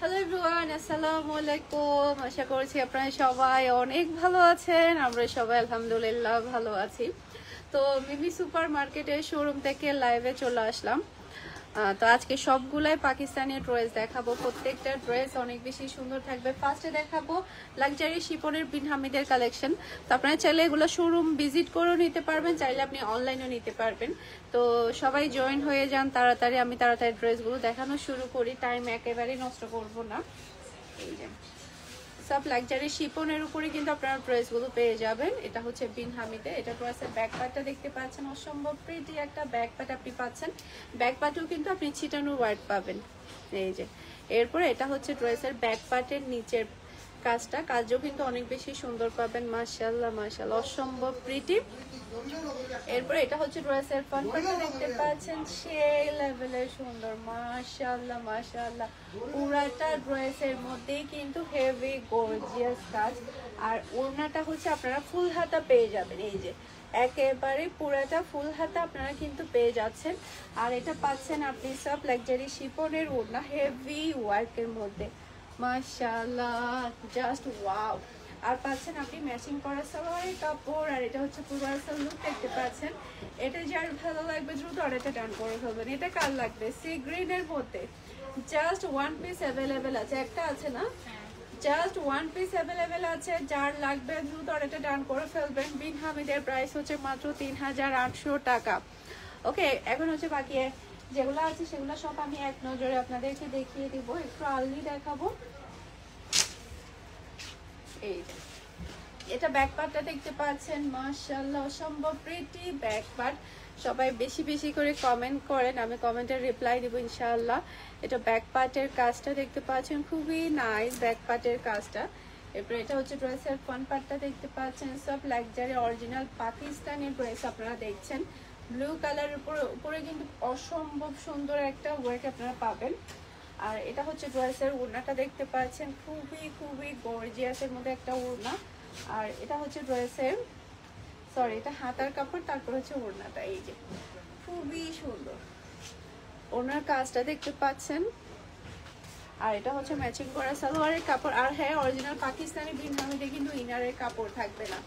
Hello everyone, আসসালামু আলাইকুম। আশা করছি আপনারা সবাই অনেক ভালো আছেন। আমরা সবাই আলহামদুলিল্লাহ ভালো আছি। তো মিমি সুপার মার্কেটের শোরুম থেকে লাইভে চলে আসলাম। তো আজকে সবগুলাই পাকিস্তানি ড্রেস দেখাবো। প্রত্যেকটা ড্রেস অনেক বেশি সুন্দর থাকবে। ফার্স্টে দেখাবো লাক্সারি শিপনের বিন হামিদের কালেকশন। তো আপনারা চাইলে এগুলো শোরুম ভিজিট করেও নিতে পারবেন, চাইলে আপনি অনলাইনেও নিতে পারবেন। তো সবাই জয়েন হয়ে যান তাড়াতাড়ি। আমি তাড়াতাড়ি ড্রেসগুলো দেখানো শুরু করি, টাইম একেবারেই নষ্ট করব না। এই যে সব লাক্সারি শিপনের উপরে কিন্তু আপনারা ড্রেসগুলো পেয়ে যাবেন। এটা হচ্ছে বিন হামিদে। এটা ড্রেসের ব্যাক পার্টটা দেখতে পাচ্ছেন, অসম্ভব প্রিটি একটা ব্যাক পার্ট আপনি পাচ্ছেন। ব্যাক পার্টেও কিন্তু আপনি ছিটানো ওয়ার্ক পাবেন। এই যে এরপরে এটা হচ্ছে ড্রেসের ব্যাক পার্টের নিচের কাজও কিন্তু অনেক বেশি সুন্দর পাবেন। মাশাআল্লাহ মাশাআল্লাহ, অসম্ভব প্রিটি। এরপর এটা হচ্ছে ড্রেসের ফ্রন্ট পার্টটা দেখতে পাচ্ছেন, সেই লেভেলের সুন্দর। মাশাআল্লাহ মাশাআল্লাহ, পুরাটা ড্রেসের মধ্যেই কিন্তু হেভি গর্জিয়াস কাজ। আর ওড়নাটা হচ্ছে আপনারা ফুল হাতা পেয়ে যাবেন। এই যে একেবারে পুরাটা ফুল হাতা আপনারা কিন্তু পেয়ে যাচ্ছেন। আর এটা পাচ্ছেন আপনি সব লাক্সারি শিফনের ওড়না, হেভি ওয়ার্কের মধ্যে। মাশাআল্লাহ, জাস্ট ওয়াও। আর পাচ্ছেন আপনি ম্যাচিং করা সালোয়ারের কাপড়। আর এটা হচ্ছে পুরো লুক দেখতে পাচ্ছেন। এটা যার ভালো লাগবে দ্রুত অর্ডারটা ডান করে ফেলবেন। এটা কার লাগবে? সি গ্রিনের মধ্যে জাস্ট ওয়ান পিস অ্যাভেলেবেল আছে। একটা আছে না, জাস্ট ওয়ান পিস অ্যাভেলেবেল আছে। যার লাগবে দ্রুত অর্ডারটা ডান করে ফেলবেন। বিন হামিদের প্রাইস হচ্ছে মাত্র ৩,৮০০ টাকা। ওকে, এখন হচ্ছে বাকি যেগুলো আছে সেগুলো সব আমি এক নজরে আপনাদেরকে দেখিয়ে দিব। একটু আর্লি দেখাবো। এই যে এটা ব্যাক পার্টটা দেখতে পাচ্ছেন, মাশাআল্লাহ অসম্ভব প্রিটি ব্যাক পার্ট। সবাই বেশি বেশি করে কমেন্ট করেন, আমি কমেন্টের রিপ্লাই দিব ইনশাআল্লাহ। এটা ব্যাক পার্টের কাজটা দেখতে পাচ্ছেন, খুবই নাইস ব্যাক পার্টের কাজটা। এরপর এটা হচ্ছে ড্রেসের ফ্রন্ট পার্টটা দেখতে পাচ্ছেন, সব লাক্সারি অরিজিনাল পাকিস্তানি ড্রেস আপনারা দেখছেন। ব্লু কালারের উপরে কিন্তু অসম্ভব সুন্দর একটা ওয়ার্ক আপনারা পাবেন। আর এটা হচ্ছে ড্রেসের ওড়নাটা দেখতে পাচ্ছেন, খুবই খুবই গর্জিয়াসের মধ্যে একটা ওড়না। আর এটা হচ্ছে ড্রেসের এটা হাতার কাপড়, তারপর হচ্ছে ওড়নাটা। এই যে খুবই সুন্দর ওড়নার কাজটা দেখতে পাচ্ছেন। আর এটা হচ্ছে ম্যাচিং করা সালোয়ারের কাপড়। আর হ্যাঁ, অরিজিনাল পাকিস্তানি বিন হামিদে কিন্তু ইনারের কাপড় থাকবে না।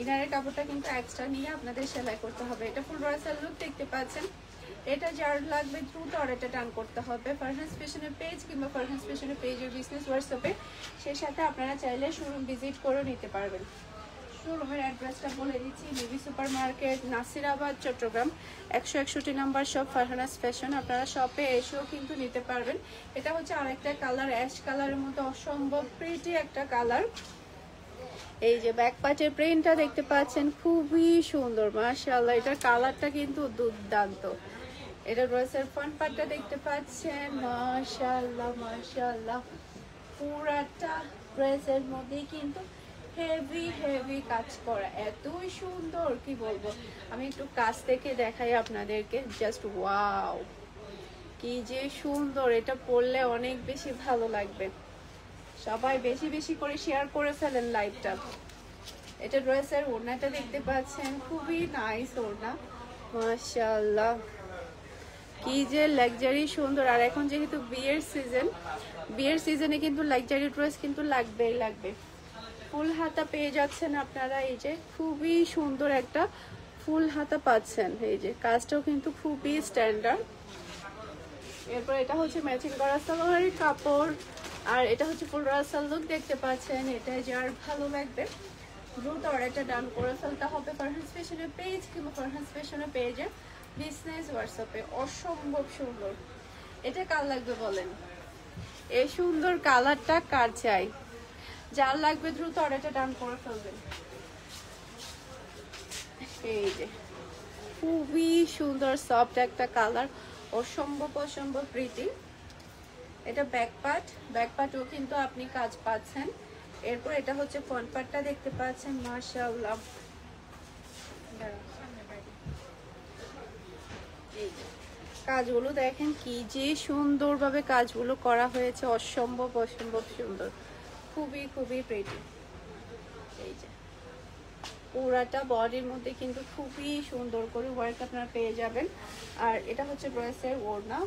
ইনারের কাপড়টা কিন্তু এক্সট্রা নিয়ে আপনাদের সেলাই করতে হবে। এটা ফুল ড্রেসের লুক দেখতে পাচ্ছেন। এটা যার লাগবে দ্রুত অর্ডারটা ডান করতে হবে ফারহানাস ফ্যাশনের পেজ কিংবা ফারহানাস ফ্যাশনের পেজের বিজনেস হোয়াটসঅ্যাপে। সেই সাথে আপনারা চাইলে শোরুম ভিজিট করে নিতে পারবেন। শোরুমের অ্যাড্রেসটা বলে দিচ্ছি, Mimi supermarket, Nasirabad, Chattogram, 161 number shop Farhana's fashion. আপনারা শপে এসেও কিন্তু নিতে পারবেন। এটা হচ্ছে আরেকটা কালার, অ্যাশ কালারের মতো অসম্ভব প্রিটি একটা কালার। এই যে ব্যাক পার্টের প্রিন্টটা দেখতে পাচ্ছেন, খুবই সুন্দর মাশাআল্লাহ। এটার কালারটা কিন্তু দুর্দান্ত। এটা ড্রেসের ফ্রন্ট পার্টটা দেখতে পাচ্ছেন, মাশাআল্লাহ মাশাআল্লাহ, পুরাটা ড্রেসের মধ্যে কিন্তু হেভি হেভি কাজ করা, এতই সুন্দর কি বলবো। আমি একটু কাছ থেকে দেখাই আপনাদেরকে, জাস্ট ওয়াও, কি যে সুন্দর। এটা পরলে অনেক বেশি ভালো লাগবে। সবাই বেশি বেশি করে শেয়ার করে ফেলেন লাইভটা। এটা ড্রেসের ওড়নাটা দেখতে পাচ্ছেন, খুবই নাইস ওড়না, মাশাআল্লাহ, কি যে লাক্সারি সুন্দর। আর এখন যেহেতু বিয়ের সিজনে কিন্তু লাক্সারি ড্রেস কিন্তু লাগবেই লাগবে। ফুল হাতা পেয়ে যাচ্ছেন আপনারা। এই যে খুবই সুন্দর একটা ফুল হাতা পাচ্ছেন। এই যে কাজটাও কিন্তু খুবই স্ট্যান্ডার্ড। এরপর এটা হচ্ছে ম্যাচিং করা সালোয়ারের কাপড়। আর এটা হচ্ছে ফুল রাসাল লুক দেখতে পাচ্ছেন। এটা যার ভালো লাগবে দ্রুত অর্ডারটা ডান করে ফেলতে হবে ফারহানাস ফ্যাশনের পেজ কিংবা ফারহানাস ফ্যাশনের পেজে বিজনেস হোয়াটসঅ্যাপে। অসম্ভব সুন্দর। এটা কার লাগবে বলেন? এই সুন্দর কালারটা কার চাই? যার লাগবে দ্রুত অর্ডারটা ডান করে ফেলবেন। এই যে খুবই সুন্দর সফট একটা কালার, অসম্ভব অসম্ভব প্রিটি। এটা ব্যাক পার্টও কিন্তু আপনি কাজ পাচ্ছেন। এরপর এটা হচ্ছে ফ্রন্ট পার্টটা দেখতে পাচ্ছেন, মাশাআল্লাহ। এই কাজগুলো দেখেন কি যে সুন্দরভাবে কাজগুলো করা হয়েছে, অসম্ভব অসম্ভব সুন্দর, খুবই খুবই প্রিটি। এই যে পুরাটা বডির মধ্যে কিন্তু খুবই সুন্দর করে ওয়ার্ক আপনারা পেয়ে যাবেন। আর এটা হচ্ছে ড্রেসের ওড়না।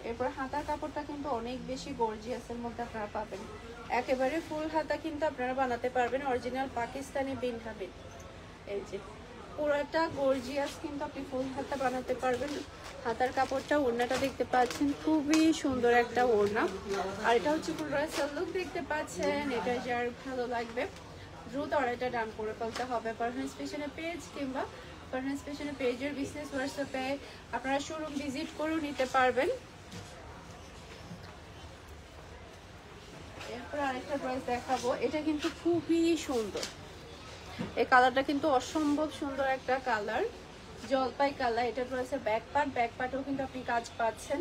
এরপর হাতার কাপড়টা কিন্তু অনেক বেশি গর্জিয়াসের মধ্যে আপনারা পাবেন। একেবারে ফুল হাতা কিন্তু আপনারা বানাতে পারবেন অরিজিনাল পাকিস্তানি বিন হাবিব। এই যে পুরোটা গর্জিয়াস কিন্তু আপনি ফুল হাতা বানাতে পারবেন। হাতার কাপড়টা, ওড়নাটা দেখতে পাচ্ছেন খুবই সুন্দর একটা ওড়না। আর এটা হচ্ছে পুরো লুক দেখতে পাচ্ছেন। এটা যার ভালো লাগবে দ্রুত অর্ডারটা ডান করে ফেলতে হবে। পারফরমেন্স ফ্যাশনের পেজ কিংবা পারফরমেন্স ফ্যাশনের পেজের বিজনেস হোয়াটসঅ্যাপে আপনারা শোরুম ভিজিট করেও নিতে পারবেন। এরপর আরেকটা ড্রেস দেখাবো, এটা কিন্তু খুবই সুন্দর। এই কালারটা কিন্তু অসম্ভব সুন্দর একটা কালার, জলপাই কালার। এটা ড্রেসের ব্যাক পার্টেও কিন্তু আপনি কাজ পাচ্ছেন।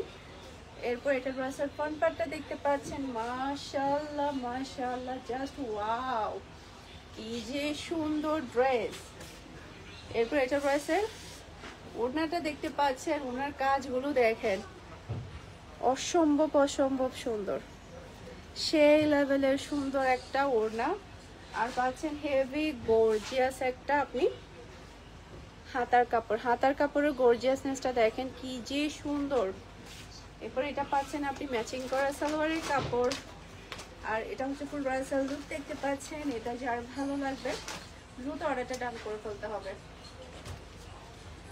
এরপর এটা ড্রেসের ফ্রন্ট পার্টটা দেখতে পাচ্ছেন। মাশাআল্লাহ মাশাআল্লাহ, জাস্ট ওয়াও, কি যে সুন্দর ড্রেস। এরপর এটা ড্রেসের ওড়নাটা দেখতে পাচ্ছেন, ওনার কাজগুলো দেখেন, অসম্ভব সুন্দর, সেই লেভেলের সুন্দর একটা ওড়না। আর পাচ্ছেন হেভি গর্জিয়াস একটা আপনি হাতার কাপড়। হাতার কাপড়ের গর্জিয়াসনেসটা দেখেন কি যে সুন্দর। এরপর এটা পাচ্ছেন আপনি ম্যাচিং করা সালোয়ারের কাপড়। আর এটা হচ্ছে ফুল রয়্যাল লুক দেখতে পাচ্ছেন। এটা যার ভালো লাগবে দ্রুত অর্ডারটা ডান করে ফেলতে হবে।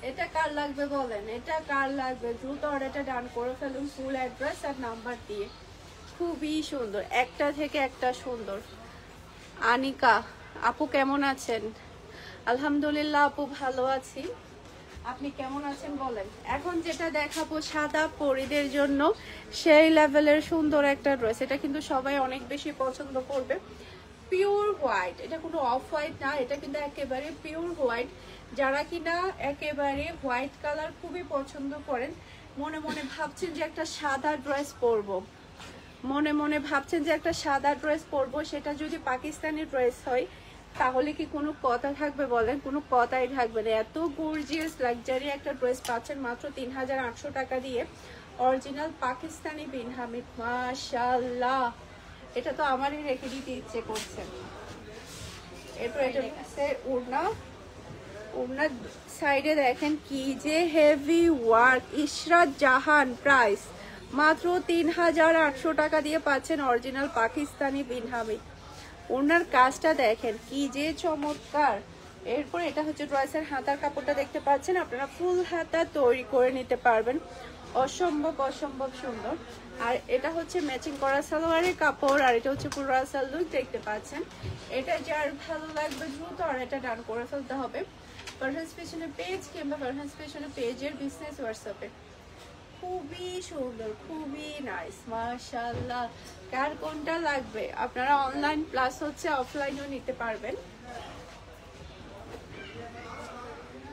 এটা কার লাগবে বলেন, এটা কার লাগবে দ্রুত অর্ডারটা ডান করে ফেলুন ফুল অ্যাড্রেস আর নাম্বার দিয়ে। খুবই সুন্দর, একটা থেকে একটা সুন্দর। আনিকা আপু কেমন আছেন? আলহামদুলিল্লাহ আপু ভালো আছি, আপনি কেমন আছেন বলেন। এখন যেটা দেখাবো সাদা পরীদের জন্য সেই লেভেলের সুন্দর একটা ড্রেস। এটা কিন্তু সবাই অনেক বেশি পছন্দ করবে। পিওর হোয়াইট, এটা কোনো অফ হোয়াইট না, এটা কিন্তু একেবারে পিওর হোয়াইট। যারা কিনা একেবারে হোয়াইট কালার খুবই পছন্দ করেন, মনে মনে ভাবছেন যে একটা সাদা ড্রেস পরবো, সেটা যদি পাকিস্তানি ড্রেস হয় তাহলে কি কোনো কথা থাকবে বলেন? কোনো কথাই থাকবে না। এত গর্জিয়াস লাক্সারি একটা ড্রেস পাচ্ছেন মাত্র 3800 টাকা দিয়ে, অরিজিনাল পাকিস্তানি বিন হামিদ। মাশাআল্লাহ, এটা তো আমারই রেখে দিতে ইচ্ছে করছে। এরপর এটা হচ্ছে ওড়নার সাইডে দেখেন কি যে হেভি ওয়ার্ক। ইশরাত জাহান, প্রাইস মাত্র 3800 টাকা দিয়ে পাচ্ছেন অরিজিনাল পাকিস্তানি বিন হামিদ। ওনার কাজটা দেখেন কি যে চমৎকার। এরপর এটা হচ্ছে ড্রেসের হাতার কাপড়টা দেখতে পাচ্ছেন, আপনারা ফুল হাতা তৈরি করে নিতে পারবেন, অসম্ভব সুন্দর। আর এটা হচ্ছে ম্যাচিং করা সালোয়ারের কাপড়। আর এটা হচ্ছে পুরো রাসাল লুক দেখতে পাচ্ছেন। এটা যার ভালো লাগবে দ্রুত আর এটা ডান করে ফেলতে হবে পারফরমেন্স ফ্যাশনের পেজ কিংবা পারফরমেন্স ফ্যাশনের পেজের বিজনেস হোয়াটসঅ্যাপে। খুবই সুন্দর, খুবই নাইস, মাশাআল্লাহ। কার কোনটা লাগবে আপনারা অনলাইন প্লাস হচ্ছে অফলাইনেও নিতে পারবেন।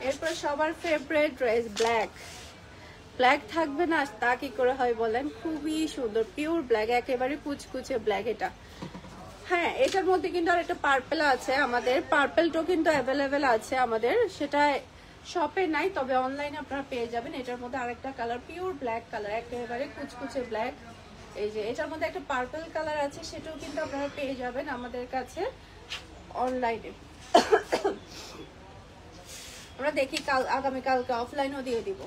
এরপর সবার ফেভারিট ড্রেস ব্ল্যাক থাকবে না তা কি করে হয় বলেন? খুবই সুন্দর পিওর ব্ল্যাক, একেবারে কুচকুচে ব্ল্যাক এটা। হ্যাঁ, এটার মধ্যে কিন্তু আর একটা পার্পেল আছে, আমাদের পার্পেলটাও কিন্তু অ্যাভেলেবেল আছে আমাদের, সেটা শপে নাই, তবে অনলাইনে আপনারা পেয়ে যাবেন। এটার মধ্যে আরেকটা কালার পিওর ব্ল্যাক কালার, একেবারে কুচকুচে ব্ল্যাক। এই যে এটার মধ্যে একটা পার্পল কালার আছে, সেটাও কিন্তু আপনারা পেয়ে যাবেন আমাদের কাছে অনলাইনে। আমরা দেখি আগামীকালকে অফলাইনেও দিয়ে দিব।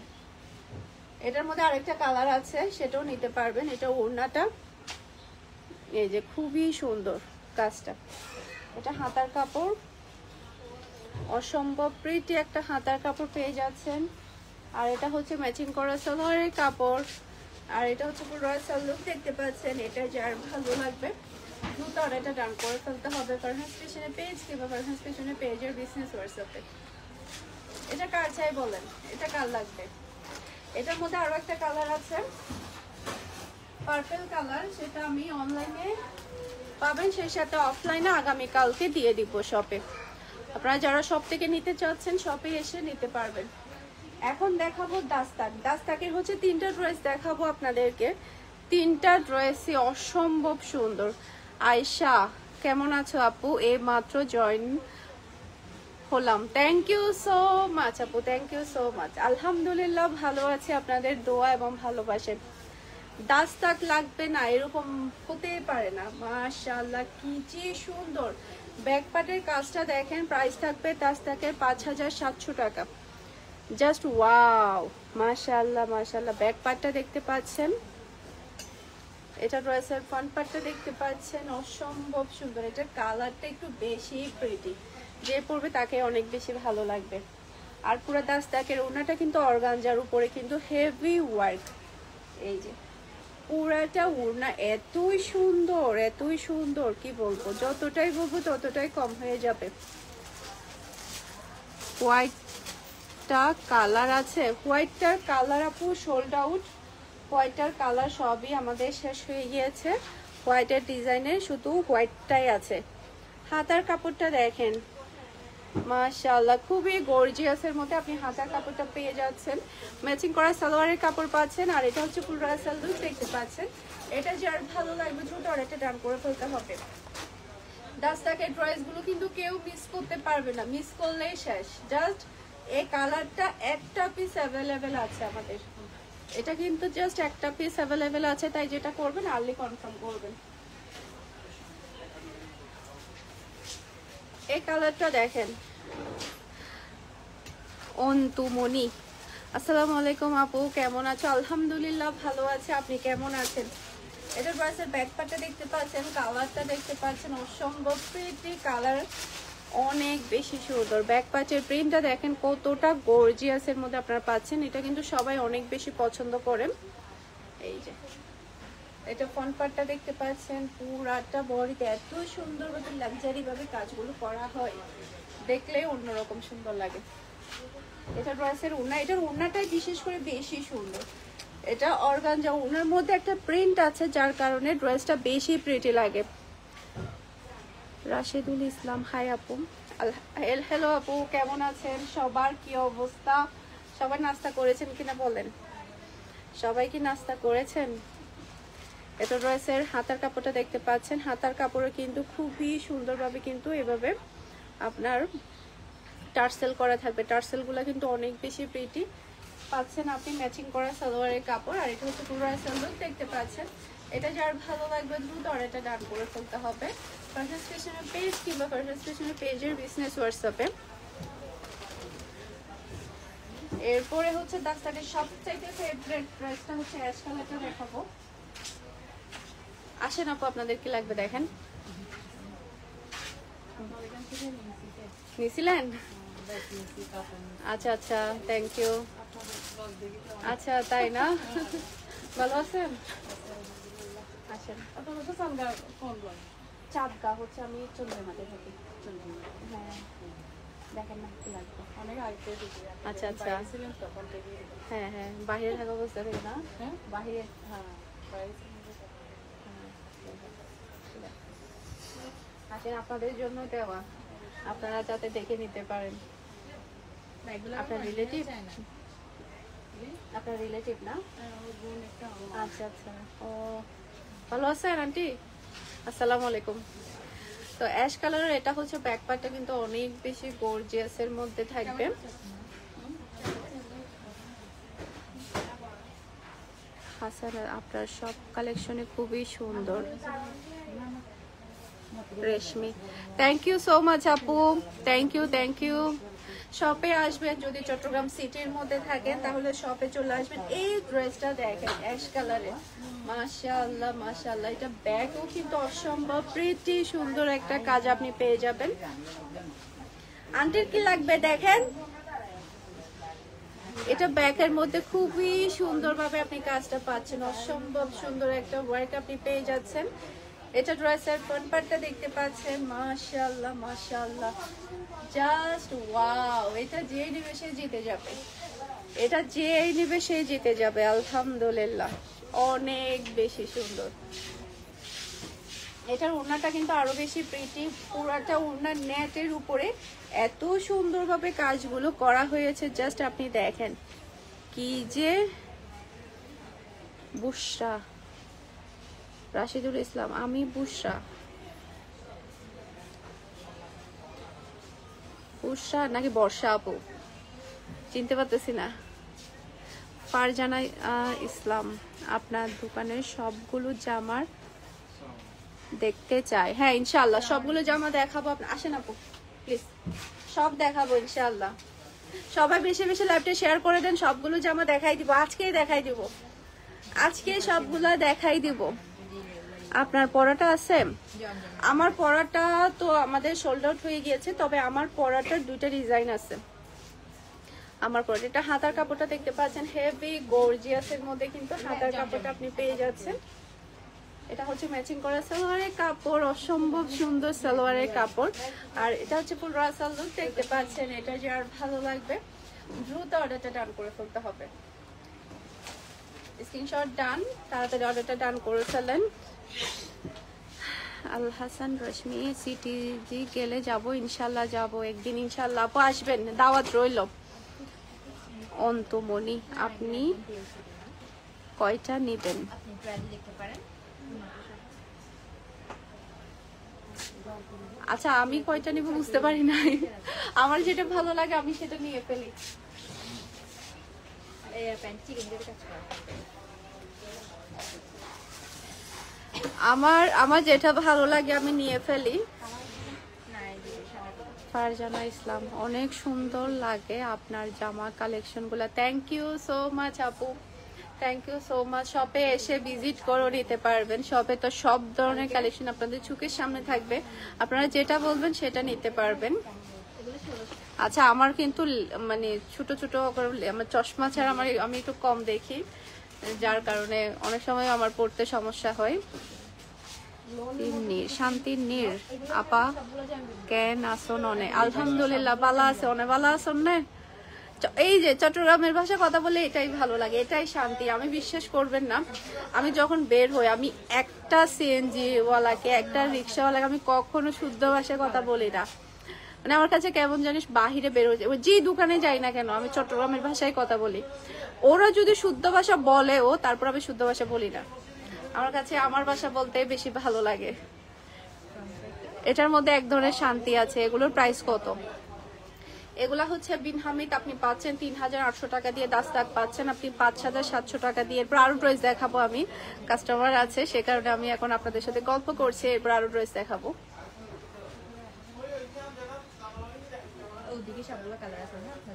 এটার মধ্যে আরেকটা কালার আছে, সেটাও নিতে পারবেন। এটা ওড়নাটা এই যে খুবই সুন্দর কাজটা। এটা হাতার কাপড়, অসম্ভব প্রিটি একটা হাতার কাপড় পেয়ে যাচ্ছেন। আর এটা হচ্ছে ম্যাচিং করা সালোয়ারের কাপড়। আর এটা হচ্ছে পুরো রয়্যাল লুক দেখতে পাচ্ছেন। এটা যার ভালো লাগবে দ্রুত এটা ডান করে ফেলতে হবে পারফরমেন্স ফ্যাশনের পেজ কিংবা পারফরমেন্স ফ্যাশনের পেজের বিজনেস হোয়াটসঅ্যাপে। এটা কার চাই বলেন, এটা কার লাগবে? এটার মধ্যে আরো একটা কালার আছে পার্পল কালার, সেটা আমি অনলাইনে পাবেন, সেই সাথে অফলাইনে আগামীকালকে দিয়ে দিব শপে। আপনারা যারা শপ থেকে নিতে চাচ্ছেন শপে এসে নিতে পারবেন। এখন দেখাবো দাস্তাকের হচ্ছে 3টা ড্রেস দেখাবো আপনাদেরকে। 3টা ড্রেসই অসম্ভব সুন্দর। আয়শা কেমন আছো আপু? এই মাত্র জয়েন হলাম, থ্যাংক ইউ সো মাচ আপু, থ্যাংক ইউ সো মাচ। আলহামদুলিল্লাহ ভালো আছে, আপনাদের দোয়া এবং ভালোবাসেন। দাস্তাক লাগবে না এরকম হতেই পারে না। মাশাআল্লাহ কি যে সুন্দর। ব্যাক পার্টের কাজটা দেখেন, প্রাইস থাকবে দাস্তাকের 5700 টাকা। জাস্ট ওয়াও, মাশাআল্লাহ মাশাআল্লাহ। ব্যাক পার্টটা দেখতে পাচ্ছেন, এটা ড্রেসের ফ্রন্ট পার্টটা দেখতে পাচ্ছেন, অসম্ভব সুন্দর। এটা কালারটা একটু বেশি প্রিটি, যে পরবে তাকে অনেক বেশি ভালো লাগবে। আর পুরো দাস্তাকের ওড়নাটা কিন্তু অর্গানজার উপরে কিন্তু হেভি ওয়ার্ক। এই যে পুরাটা ওড়না এতই সুন্দর, এতই সুন্দর, কি বলবো, যতটাই বলবো ততটাই কম হয়ে যাবে। হোয়াইটটা কালার আছে, হোয়াইটটার কালার আপু সোল্ড আউট। হোয়াইটটার কালার সবই আমাদের শেষ হয়ে গিয়েছে। হোয়াইটের ডিজাইনের শুধু হোয়াইটটাই আছে। হাতার কাপড়টা দেখেন, মাশাআল্লাহ খুবই গর্জিয়াসের মধ্যে আপনি হাতার কাপড়টা পেয়ে যাচ্ছেন। ম্যাচিং করা সালোয়ারের কাপড় পাচ্ছেন। আর এটা হচ্ছে পুরো সালোয়ার দেখতে পাচ্ছেন। এটা যার ভালো লাগবে দ্রুত অর্ডারটা ডান করে ফেলতে হবে। দাস্তাকের ড্রেসগুলো কিন্তু কেউ মিস করতে পারবে না, মিস করলেই শেষ। জাস্ট এই কালারটা একটা পিস অ্যাভেলেবেল আছে আমাদের। এটা কিন্তু জাস্ট একটা পিস অ্যাভেলেবেল আছে, তাই যেটা করবেন আর্লি কনফার্ম করবেন। এই কালারটা দেখেন, অন্তুমণি। আসসালামু আলাইকুম আপু, কেমন আছো? আলহামদুলিল্লাহ ভালো আছে, আপনি কেমন আছেন? এটার ড্রেসের ব্যাক পার্টটা দেখতে পাচ্ছেন, কালারটা দেখতে পাচ্ছেন, অসম্ভব প্রিটি কালার, অনেক বেশি সুন্দর। ব্যাক পার্টের প্রিন্টটা দেখেন কতটা গর্জিয়াসের মধ্যে আপনারা পাচ্ছেন। এটা কিন্তু সবাই অনেক বেশি পছন্দ করেন। এই যে এটা ফ্রন্ট পার্টটা দেখতে পাচ্ছেন, পুরাটা বডিতে এত সুন্দরভাবে লাক্সারি ভাবে কাজগুলো করা হয়, দেখলেই অন্যরকম সুন্দর লাগে। এটা ড্রেসের ওড়না, এটার ওড়নাটাই বিশেষ করে বেশি সুন্দর। এটা অর্গানজা ওড়নার মধ্যে একটা প্রিন্ট আছে, যার কারণে ড্রেসটা বেশি প্রিটি লাগে। রাশেদুল ইসলাম, হাই আপু। হ্যালো আপু, কেমন আছেন? সবার কি অবস্থা? সবাই নাস্তা করেছেন কিনা বলেন? সবাই কি নাস্তা করেছেন? এটা ড্রেসের হাতার কাপড়টা দেখতে পাচ্ছেন। হাতার কাপড়ে কিন্তু খুবই সুন্দরভাবে কিন্তু এভাবে আপনার টার্সেল করা থাকবে। টার্সেলগুলো কিন্তু অনেক বেশি প্রিটি পাচ্ছেন আপনি। ম্যাচিং করা সালোয়ারের কাপড়। আর এটা হচ্ছে পুরো সালোয়ার দেখতে পাচ্ছেন। এটা যার ভালো লাগবে দ্রুত অর্ডারটা ডান করে ফেলতে হবে ফারহাস ফ্যাশনের পেজ কিংবা ফারহাস ফ্যাশনের পেজের বিজনেস হোয়াটসঅ্যাপে। এরপরে হচ্ছে দাস্তানের সবচাইতে ফেভারিট ড্রেসটা হচ্ছে অ্যাশ কালারটা দেখাবো। আসেন আপু, আপনাদের কি লাগবে দেখেন। নিছিলেন? আচ্ছা আচ্ছা, থ্যাংক ইউ। আচ্ছা তাই না, ভালো আছেন? আসেন। চাঁদগা হচ্ছে, আমি চন্দ্রমাতে থাকি। হ্যাঁ দেখেন না কি লাগবে। আচ্ছা আচ্ছা, হ্যাঁ হ্যাঁ, বাহিরে থাকা অবস্থা থেকে না, বাহিরে। আসেন, আপনাদের জন্য দেওয়া, আপনারা যাতে দেখে নিতে পারেন। আপনার রিলেটিভ? আপনার রিলেটিভ না? আচ্ছা আচ্ছা, ও ভালো আছেন আন্টি? আসসালামু আলাইকুম। তো অ্যাশ কালারের এটা হচ্ছে ব্যাক পার্টটা কিন্তু অনেক বেশি গর্জিয়াসের মধ্যে থাকবে। হাসান, আপনার সব কালেকশনে খুবই সুন্দর। রেশমি, থ্যাংক ইউ সো মাচ আপু, থ্যাংক ইউ থ্যাংক ইউ। শপে আসবেন, যদি চট্টগ্রাম সিটির মধ্যে থাকেন তাহলে শপে চলে আসবেন। এই ড্রেসটা দেখেন অ্যাশ কালারে, মাশাআল্লাহ মাশাআল্লাহ। এটা ব্যাকও কিন্তু অসম্ভব প্রিটি সুন্দর একটা কাজ আপনি পেয়ে যাবেন। আন্টির কি লাগবে দেখেন, এটা ব্যাকের মধ্যে খুবই সুন্দরভাবে আপনি কাজটা পাচ্ছেন, অসম্ভব সুন্দর একটা ওয়ার্ক আপনি পেয়ে যাচ্ছেন। এটা ড্রেসের ফ্রন্ট পার্টটা দেখতে পাচ্ছেন, মাশাআল্লাহ মাশাআল্লাহ, জাস্ট ওয়াও। এটা যে নেবে সে জিতে যাবে, এটা যে নেবে সে জিতে যাবে, আলহামদুলিল্লাহ অনেক বেশি সুন্দর। এটার ওড়নাটা কিন্তু আরো বেশি প্রিটি, পুরাটা ওড়নার নেটের উপরে এত সুন্দরভাবে কাজগুলো করা হয়েছে, জাস্ট আপনি দেখেন। কি যে বুশরা, রাশিদুল ইসলাম, আমি বুশরা। বুশরা নাকি বর্ষা আপু, চিনতে পারতেছি না। ফারজানা ইসলাম, আপনার দোকানের সবগুলো জামার দেখতে চাই। হ্যাঁ ইনশাআল্লাহ সবগুলো জামা দেখাবো। আসেন আপু প্লিজ, সব দেখাবো ইনশাআল্লাহ। সবাই বেশি বেশি লাইভটা শেয়ার করে দেন, সবগুলো জামা দেখাই দিব, আজকেই দেখাই দিব, আজকে সবগুলা দেখাই দিব। আপনার পরাটা আছে? আমার পরাটা তো আমাদের সোল্ড আউট হয়ে গিয়েছে, তবে আমার পরাটার দুইটা ডিজাইন আছে। আমার পরাটা, এটা হাতার কাপড়টা দেখতে পাচ্ছেন হেভি গর্জিয়াসের মধ্যে কিন্তু হাতার কাপড়টা আপনি পেয়ে যাচ্ছেন। এটা হচ্ছে ম্যাচিং করা সালোয়ারের কাপড়, অসম্ভব সুন্দর সালোয়ারের কাপড়। আর এটা হচ্ছে ফুল রাসাল লুক দেখতে পাচ্ছেন। এটা যার ভালো লাগবে দ্রুত অর্ডারটা ডান করে ফেলতে হবে। স্ক্রিনশট ডান, তাড়াতাড়ি অর্ডারটা ডান করে ফেলেন। আল হাসান রশ্মি সিটিজি গেলে যাব, ইনশাল্লাহ যাব একদিন, ইনশাল্লাহ আপু আসবেন, দাওয়াত রইল। অন্তমণি আপনি কয়টা নেবেন? আচ্ছা আমি কয়টা নিব বুঝতে পারি নাই, আমার যেটা ভালো লাগে আমি সেটা নিয়ে ফেলি। আমার যেটা ভালো লাগে আমি নিয়ে ফেলি। ফারজানা ইসলাম অনেক সুন্দর লাগে আপনার জামা কালেকশন গুলা। থ্যাংক ইউ সো মাচ আপু, থ্যাংক ইউ সো মাচ। শপে এসে ভিজিট করে নিতে পারবেন। শপে তো সব ধরনের কালেকশন আপনাদের চোখের সামনে থাকবে, আপনারা যেটা বলবেন সেটা নিতে পারবেন। আচ্ছা আমার কিন্তু মানে ছোট ছোট আমার চশমা ছাড়া আমি একটু কম দেখি, যার কারণে অনেক সময় আমার পড়তে সমস্যা হয়। শান্তির নীর আপা কেন আসন অনে? আলহামদুলিল্লাহ ভালো আছে, অনেক ভালো আসন না। এই যে চট্টগ্রামের ভাষা কথা বলে এটাই ভালো লাগে, এটাই শান্তি। আমি বিশ্বাস করবেন না, আমি যখন বের হই আমি একটা সিএনজি ওয়ালাকে, একটা রিক্সাওয়ালাকে আমি কখনো শুদ্ধ ভাষায় কথা বলি না। মানে আমার কাছে কেমন জানিস বাহিরে বের হয়ে যায়, যে দোকানে যাই না কেন আমি চট্টগ্রামের ভাষায় কথা বলি। ওরা যদি শুদ্ধ ভাষা বলেও তারপর আমি শুদ্ধ ভাষা বলি না। আমার কাছে আমার ভাষা বলতে বেশি ভালো লাগে। এটার মধ্যে এক ধরনের শান্তি আছে। এগুলোর প্রাইস কত? এগুলা হচ্ছে বিন হামিদ আপনি পাচ্ছেন 3800 টাকা দিয়ে, দাস্তাক পাচ্ছেন আপনি 5700 টাকা দিয়ে। এরপর আরো ড্রেস দেখাবো, আমি কাস্টমার আছে সে কারণে আমি এখন আপনাদের সাথে গল্প করছি। এরপর আরো ড্রেস দেখাবো।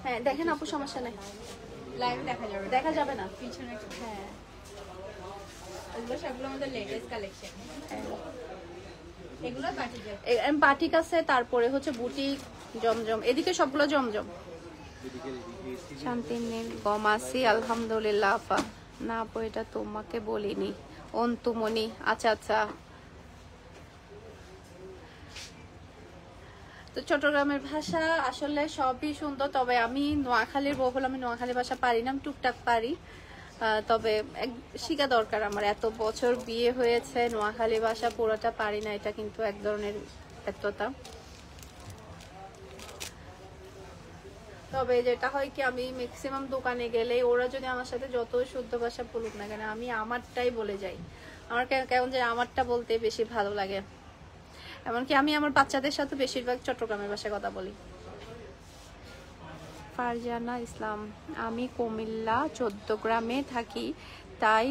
হ্যাঁ দেখেন আপু, সমস্যা নাই, লাইভে দেখা যাবে না পিছনে। হ্যাঁ এগুলো সবগুলো আমাদের লেটেস্ট কালেকশন। এগুলো বাটিক আছে, তারপরে হচ্ছে বুটিক, জমজম, এদিকে সবগুলো জমজম। শান্তি নেই গমাসি আলহামদুলিল্লাহ আপা। না আপু এটা তোমাকে বলিনি। অন্তুমণি আচ্ছা আচ্ছা। তো চট্টগ্রামের ভাষা আসলে সবই সুন্দর, তবে আমি নোয়াখালীর বউ হলে আমি নোয়াখালী ভাষা পারি না, আমি টুকটাক পারি। তবে শিখা দরকার আমার, এত বছর বিয়ে হয়েছে নোয়াখালী ভাষা পুরোটা পারি না, এটা কিন্তু এক ধরনের ব্যর্থতা। তবে যেটা হয় কি, আমি ম্যাক্সিমাম দোকানে গেলে ওরা যদি আমার সাথে যত শুদ্ধ ভাষা বলুক না কেন আমি আমারটাই বলে যাই। আমার কেমন যে আমারটা বলতে বেশি ভালো লাগে। এমনকি আমি আমার বাচ্চাদের সাথে বেশিরভাগ চট্টগ্রামের ভাষায় কথা বলি। ফারজানা ইসলাম আমি কুমিল্লা 14 গ্রামে থাকি, তাই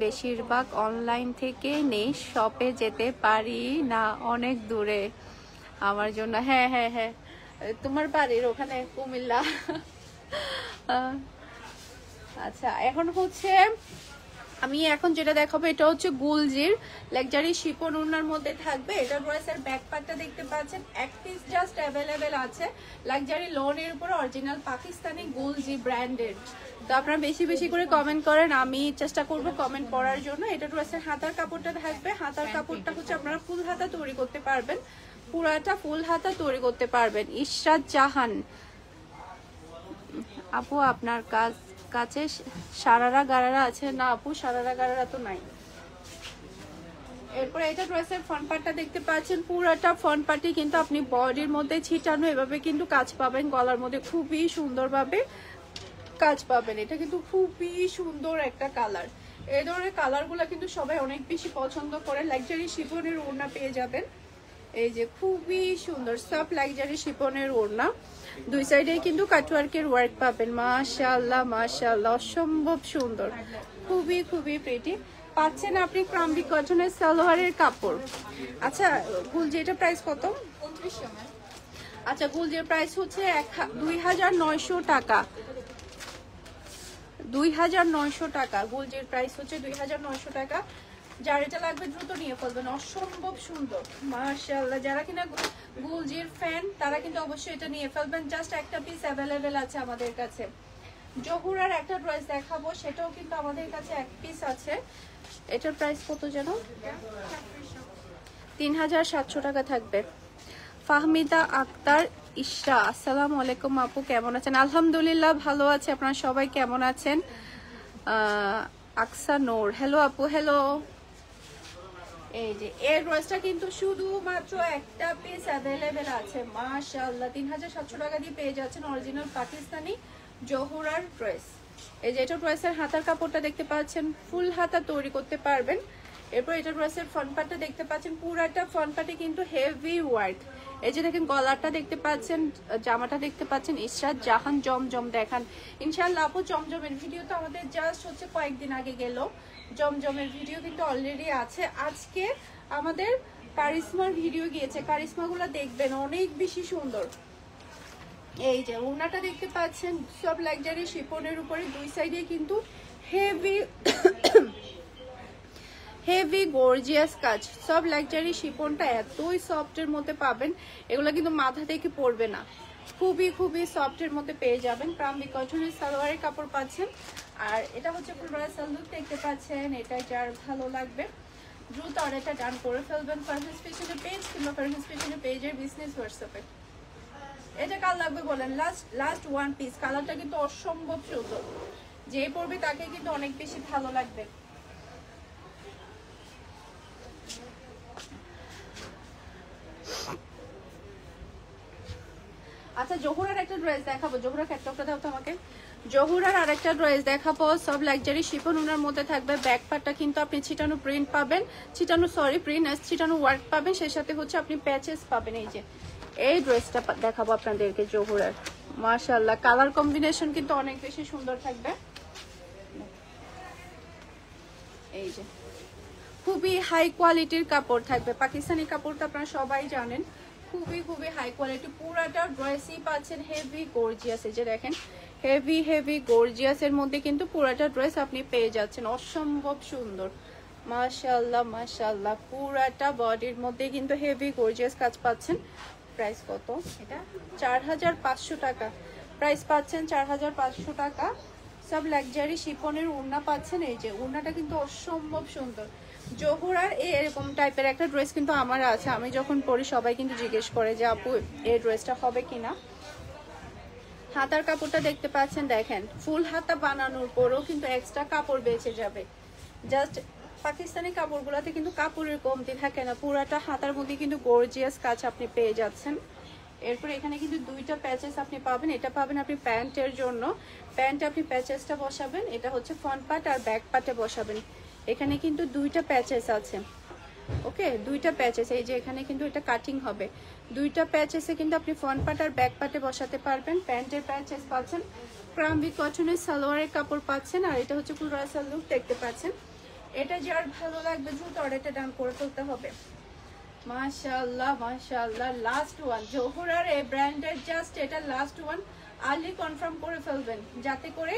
বেশিরভাগ অনলাইন থেকে নেই, শপে যেতে পারি না, অনেক দূরে আমার জন্য। হ্যাঁ হ্যাঁ হ্যাঁ তোমার বাড়ির ওখানে কুমিল্লা। আচ্ছা এখন হচ্ছে আমি এখন যেটা দেখাবো এটা হচ্ছে গুলজির লাক্সারি শিফন ওড়নার মধ্যে থাকবে। এটা ড্রেসের ব্যাক পার্টটা দেখতে পাচ্ছেন, এক পিস জাস্ট অ্যাভেলেবেল আছে। লাক্সারি লোনের উপর অরিজিনাল পাকিস্তানি গুলজি ব্র্যান্ডেড। তো আপনারা বেশি বেশি করে কমেন্ট করেন, আমি চেষ্টা করব কমেন্ট পড়ার জন্য। এটা ড্রেসের হাতার কাপড়টা থাকবে, হাতার কাপড়টা হচ্ছে আপনারা ফুল হাতা তৈরি করতে পারবেন, পুরাটা ফুল হাতা তৈরি করতে পারবেন। ইশরাত জাহান আপু আপনার কাছে সারারা গারারা আছে? না আপু সারারা গারারা তো নাই। এরপর এটা ড্রেসের ফ্রন্ট পার্টটা দেখতে পাচ্ছেন, পুরাটা ফ্রন্ট পার্টই কিন্তু আপনি বডির মধ্যে ছিটানো এভাবে কিন্তু কাজ পাবেন, গলার মধ্যে খুবই সুন্দরভাবে কাজ পাবেন। এটা কিন্তু খুবই সুন্দর একটা কালার। এই ধরনের কালারগুলো কিন্তু সবাই অনেক বেশি পছন্দ করে। লাক্সারি শিফনের ওড়না পেয়ে যাবেন, এই যে খুবই সুন্দর সফট লাক্সারি শিফনের ওড়না, দুই সাইডে কিন্তু কাটওয়ার্কের ওয়ার্ক পাবেন। মাশাআল্লাহ মাশাআল্লাহ অসম্ভব সুন্দর, খুবই খুবই প্রিটি। পাচ্ছেন আপনি ক্রাম্বি কটনের সালোয়ারের কাপড়। আচ্ছা গুলজি এটা প্রাইস কত? 2900। আচ্ছা গুলজির প্রাইস হচ্ছে 2900 টাকা। 2900 টাকা গুলজির প্রাইস হচ্ছে 2900 টাকা। যার এটা লাগবে দ্রুত নিয়ে ফেলবেন, অসম্ভব সুন্দর মাশাআল্লাহ। যারা কিনা গুলজির ফ্যান তারা কিন্তু অবশ্যই এটা নিয়ে ফেলবেন। জাস্ট একটা পিস অ্যাভেলেবেল আছে আমাদের কাছে। জহুরার একটা ড্রেস দেখাবো, সেটাও কিন্তু আমাদের কাছে এক পিস আছে। এটার প্রাইস কত যেন? 3700 টাকা থাকবে। ফাহমিদা আক্তার ইশরা, আসসালামু আলাইকুম আপু, কেমন আছেন? আলহামদুলিল্লাহ ভালো আছে, আপনারা সবাই কেমন আছেন? আকসা নূর, হ্যালো আপু, হ্যালো। এই যে এই ড্রেসটা কিন্তু শুধুমাত্র একটা পিস অ্যাভেলেবেল আছে মাশাআল্লাহ। 3700 টাকা দিয়ে পেয়ে যাচ্ছেন অরিজিনাল পাকিস্তানি জহুরার ড্রেস। এই যে এটা ড্রেসের হাতার কাপড়টা দেখতে পাচ্ছেন, ফুল হাতা তৈরি করতে পারবেন। এরপর এটা ড্রেসের ফ্রন্ট পার্টটা দেখতে পাচ্ছেন, পুরাটা ফ্রন্ট পার্টে কিন্তু হেভি ওয়ার্ক। এই যে দেখেন গলাটা দেখতে পাচ্ছেন, জামাটা দেখতে পাচ্ছেন। ইশরাত জাহান জমজম দেখান ইনশাআল্লাহ আপু। জমজমের ভিডিও তো আমাদের জাস্ট হচ্ছে কয়েকদিন আগে গেল, জমজমের ভিডিও কিন্তু অলরেডি আছে। আজকে আমাদের কারিশমার ভিডিও গিয়েছে, কারিশমাগুলো দেখবেন অনেক বেশি সুন্দর। এই যে ওড়নাটা দেখতে পাচ্ছেন, সব লাক্সারি শিফনের উপরে দুই সাইডে কিন্তু হেভি হেভি গর্জিয়াস কাজ। সব লাক্সারি শিফনটা এতই সফটের মধ্যে পাবেন, এগুলো কিন্তু মাথা থেকে পড়বে না, খুবই খুবই সফটের মধ্যে পেয়ে যাবেন। প্রাম্বিক কটনের সালোয়ারের কাপড় পাচ্ছেন। আর এটা হচ্ছে ফুল ব্রাসাল লুক দেখতে পাচ্ছেন। এটা যার ভালো লাগবে দ্রুত অর্ডারটা ডান করে ফেলবেন ফারহাস ফ্যাশনের পেজ কিংবা ফারহাস ফ্যাশনের পেজের বিজনেস হোয়াটসঅ্যাপে। এটা কার লাগবে বলেন? Last one piece. কালারটা কিন্তু অসম্ভব সুন্দর, যে পরবে তাকে কিন্তু অনেক বেশি ভালো লাগবে। আচ্ছা জহুরার একটা ড্রেস দেখাবো, জহুরা ক্যাটলগটা দাও তো আমাকে। জহুরার আরেকটা ড্রেস দেখাবো, সব লাক্সারি শিফন ওনার মধ্যে থাকবে। ব্যাক পার্টটা কিন্তু আপনি ছিটানো প্রিন্ট পাবেন, ছিটানো ওয়ার্ক পাবেন, সেই সাথে হচ্ছে আপনি প্যাচেস পাবেন। এই যে এই ড্রেসটা দেখাবো আপনাদেরকে জহুরার, মাশাআল্লাহ কালার কম্বিনেশন কিন্তু অনেক বেশি সুন্দর থাকবে। এই যে খুবই হাই কোয়ালিটির কাপড় থাকবে, পাকিস্তানি কাপড়টা আপনারা সবাই জানেন, খুবই খুবই হাই কোয়ালিটি। পুরাটা ড্রেসই পাচ্ছেন হেভি গর্জিয়াস। এই যে দেখেন হেভি গর্জিয়াস এর মধ্যে কিন্তু পুরাটা ড্রেস আপনি পেয়ে যাচ্ছেন, অসম্ভব সুন্দর মাশাআল্লাহ মাশাআল্লাহ। পুরাটা বডির মধ্যে কিন্তু হেভি গর্জিয়াস কাজ পাচ্ছেন। প্রাইস কত? এটা 4500 টাকা প্রাইস পাচ্ছেন, 4500 টাকা। সব লাক্সারি শিফনের ওড়না পাচ্ছেন। এই যে ওড়নাটা কিন্তু অসম্ভব সুন্দর। জহুরার এরকম টাইপের একটা ড্রেস কিন্তু আমার আছে, আমি যখন পরি সবাই কিন্তু জিজ্ঞেস করে যে আপু এই ড্রেসটা হবে কিনা। হাতার কাপড়টা দেখতে পাচ্ছেন, দেখেন ফুল হাতা বানানোর পরও কিন্তু এক্সট্রা কাপড় বেঁচে যাবে। জাস্ট পাকিস্তানি কাপড়গুলোতে কিন্তু কাপড়ের কমতি থাকে না, পুরাটা হাতার মধ্যে কিন্তু গর্জিয়াস কাজ আপনি পেয়ে যাচ্ছেন। এরপর এখানে কিন্তু দুইটা প্যাচেস আপনি পাবেন, এটা পাবেন আপনি প্যান্টের জন্য, প্যান্টে আপনি প্যাচেসটা বসাবেন, এটা হচ্ছে ফ্রন্ট পার্ট আর ব্যাক পার্টে বসাবেন। এখানে কিন্তু দুইটা প্যাচেস আছে, ওকে দুইটা প্যাচেস। এই যে এখানে কিন্তু এটা কাটিং হবে, দুইটা প্যাচেসে কিন্তু আপনি ফ্রন্ট পার্ট আর ব্যাক পার্টে বসাতে পারবেন। প্যান্টের প্যাচেস পাচ্ছেন, ক্রাম্বি কটনের সালোয়ারের কাপড় পাচ্ছেন। আর এটা হচ্ছে ফুল রাসাল লুক দেখতে পাচ্ছেন। এটা যার ভালো লাগবে দ্রুত অর্ডারটা ডান করে ফেলতে হবে। মাশাআল্লাহ মাশাআল্লাহ, লাস্ট ওয়ান জহুরার এই ব্র্যান্ডের, জাস্ট এটা লাস্ট ওয়ান। আর্লি কনফার্ম করে ফেলবেন যাতে করে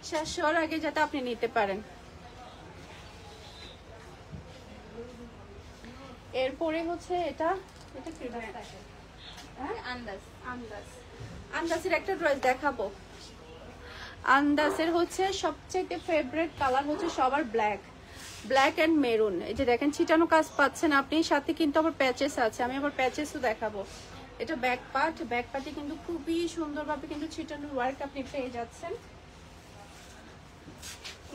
শেষ হওয়ার আগে যাতে আপনি নিতে পারেন। এরপরে হচ্ছে এটা কি আন্দাজের একটা ড্রেস দেখাবো। আন্দাজের হচ্ছে সবচেয়ে ফেভারিট কালার হচ্ছে সবার ব্ল্যাক এন্ড মেরুন। এই যে দেখেন ছিটানো কাজ পাচ্ছেন আপনি, সাথে কিন্তু আবার প্যাচেস আছে, আমি আবার প্যাচেসও দেখাবো। এটা ব্যাক পার্টে কিন্তু খুবই সুন্দরভাবে কিন্তু ছিটানো ওয়ার্ক আপনি পেয়ে যাচ্ছেন।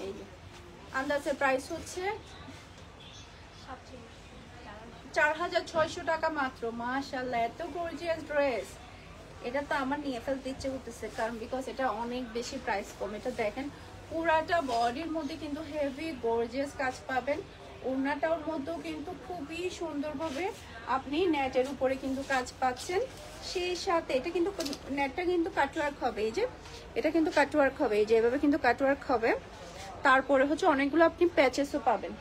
এই যে আন্দাজের প্রাইস হচ্ছে 4600 টাকা মাত্র। মাশাআল্লাহ এত গর্জিয়াস ড্রেস, এটা তো আমার নিয়ে ফেলতে ইচ্ছে করতেছে, কারণ বিকজ এটা অনেক বেশি প্রাইস কম। এটা দেখেন পুরাটা বডির মধ্যে কিন্তু হেভি গর্জিয়াস কাজ পাবেন, ওড়নাটার মধ্যেও কিন্তু খুবই সুন্দরভাবে আপনি নেটের উপরে কিন্তু কাজ পাচ্ছেন। সেই সাথে এটা কিন্তু নেটটা কিন্তু কাটওয়ার্ক হবে, এই যে এটা কিন্তু কাটওয়ার্ক হবে, এই যে এভাবে কিন্তু কাটওয়ার্ক হবে। তারপরে হচ্ছে অনেকগুলো আপনি প্যাচেসও পাবেন।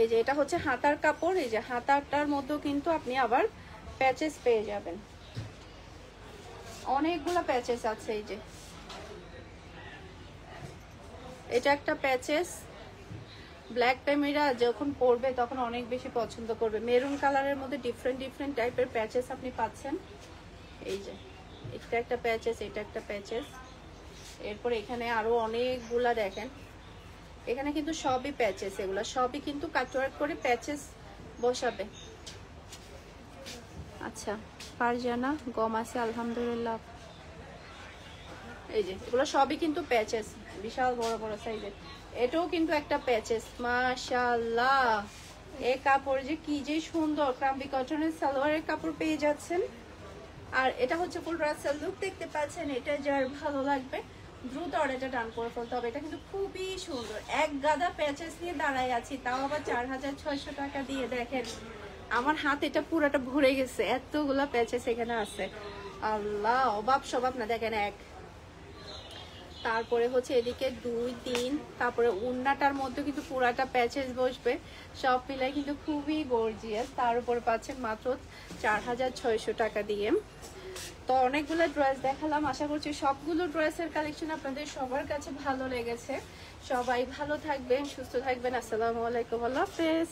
এই যে এটা হচ্ছে হাতার কাপড়, এই যে হাতাটার মধ্যেও কিন্তু আপনি আবার প্যাচেস পেয়ে যাবেন, অনেকগুলো প্যাচেস আছে। এই যে এটা একটা প্যাচেস, ব্ল্যাক প্যামেরা যখন পরবে তখন অনেক বেশি পছন্দ করবে। মেরুন কালারের মধ্যে ডিফারেন্ট ডিফারেন্ট টাইপের প্যাচেস আপনি পাচ্ছেন। এই যে এটা একটা প্যাচেস, এটা একটা প্যাচেস। এরপর এখানে আরো অনেকগুলা দেখেন, এখানে কিন্তু সবই প্যাচেস, এগুলা সবই কিন্তু কাটওয়ার্ক করে প্যাচেস বসাবে। আচ্ছা পারজানা গম আছে আলহামদুলিল্লাহ। এই যে এগুলো সবই কিন্তু প্যাচেস, বিশাল বড় বড় সাইজের। এটাও কিন্তু একটা প্যাচেস, মাশাআল্লাহ। এই কাপড় যে কি যে সুন্দর, ক্রাম্বি কটনের সালোয়ারের কাপড় পেয়ে যাচ্ছেন। আর এটা হচ্ছে ফুল রাসেল লুক, দেখতে পাচ্ছেন। এটা যার ভালো লাগবে দ্রুত অর্ডারটা ডান করে ফেলতে হবে। এটা কিন্তু খুবই সুন্দর, এক গাদা প্যাচেস নিয়ে দাঁড়ায় আছি, তাও আবার 4600 টাকা দিয়ে। দেখেন আমার হাত এটা পুরাটা ভরে গেছে, এতগুলা প্যাচেস এখানে আছে। আল্লাহ অভাব স্বভাব না। দেখেন এক, তারপরে হচ্ছে এদিকে 2 3, তারপরে উন্নাটার মধ্যে কিন্তু পুরাটা প্যাচেস বসবে। সব মিলাই কিন্তু খুবই গর্জিয়াস। তার উপরে পাচ্ছেন মাত্র 4600 টাকা দিয়ে। তো অনেকগুলো ড্রেস দেখালাম, আশা করছি সবগুলো ড্রেসের কালেকশন আপনাদের সবার কাছে ভালো লেগেছে। সবাই ভালো থাকবেন, সুস্থ থাকবেন। আসসালামু আলাইকুম, আল্লাহ হাফেজ।